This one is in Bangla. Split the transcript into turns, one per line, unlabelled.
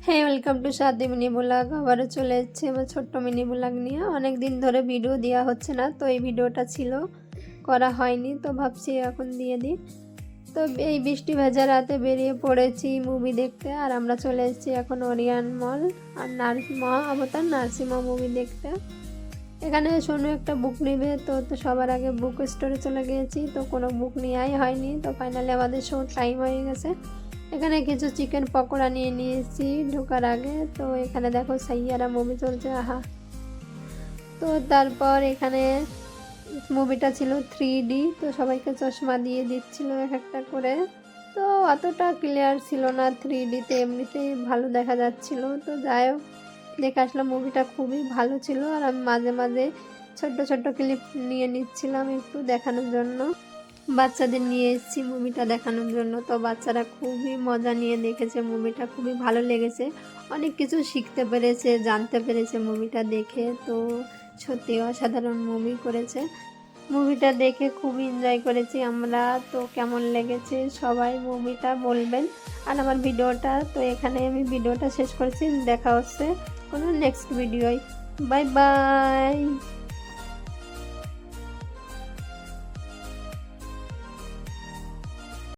হ্যাঁ, ওয়েলকাম টু সাদি মিনি ব্লগ। আবারও চলে এসেছি আমার ছোট্ট মিনি ব্লগ নিয়ে। অনেক দিন ধরে ভিডিও দেওয়া হচ্ছে না, তো এই ভিডিওটা ছিল করা হয়নি, তো ভাবছি এখন দিয়ে দিই। তো এই বৃষ্টি ভেজা রাতে বেরিয়ে পড়েছি মুভি দেখতে, আর আমরা চলে এসেছি এখন ওরিয়ন মল আর মহা অবতার নার্সিমা মুভি দেখতে। এখানে সোনু একটা বুক নেবে, তো সবার আগে বুক স্টোরে চলে গিয়েছি, তো কোনো বুক নেওয়াই হয়নি। তো ফাইনালি আমাদের শো টাইম হয়ে গেছে। এখানে কিছু চিকেন পকোড়া নিয়ে নিয়েছি ঢোকার আগে। তো এখানে দেখো সাইয়ারা মুভি চলছে, আহা। তো তারপর এখানে মুভিটা ছিল 3D, তো সবাইকে চশমা দিয়ে দিচ্ছিল এক একটা করে। তো অতটা ক্লিয়ার ছিল না 3Dতে, এমনিতেই ভালো দেখা যাচ্ছিল। তো যাই হোক, দেখে আসলাম মুভিটা খুবই ভালো ছিল। আর আমি মাঝে মাঝে ছোট্ট ছোট্ট ক্লিপ নিয়ে নিচ্ছিলাম একটু দেখানোর জন্য। বাচ্চাদের নিয়ে এসেছি মুভিটা দেখানোর জন্য, তো বাচ্চারা খুবই মজা নিয়ে দেখেছে মুভিটা, খুবই ভালো লেগেছে। অনেক কিছু শিখতে পেরেছে, জানতে পেরেছে মুভিটা দেখে। তো সত্যি অসাধারণ মুভি করেছে। মুভিটা দেখে খুবই এনজয় করেছি আমরা। তো কেমন লেগেছে সবাই মুভিটা বলবেন। আর আমার ভিডিওটা তো এখানে আমি ভিডিওটা শেষ করছি। দেখা হচ্ছে কোনো নেক্সট ভিডিওয়। Bye bye.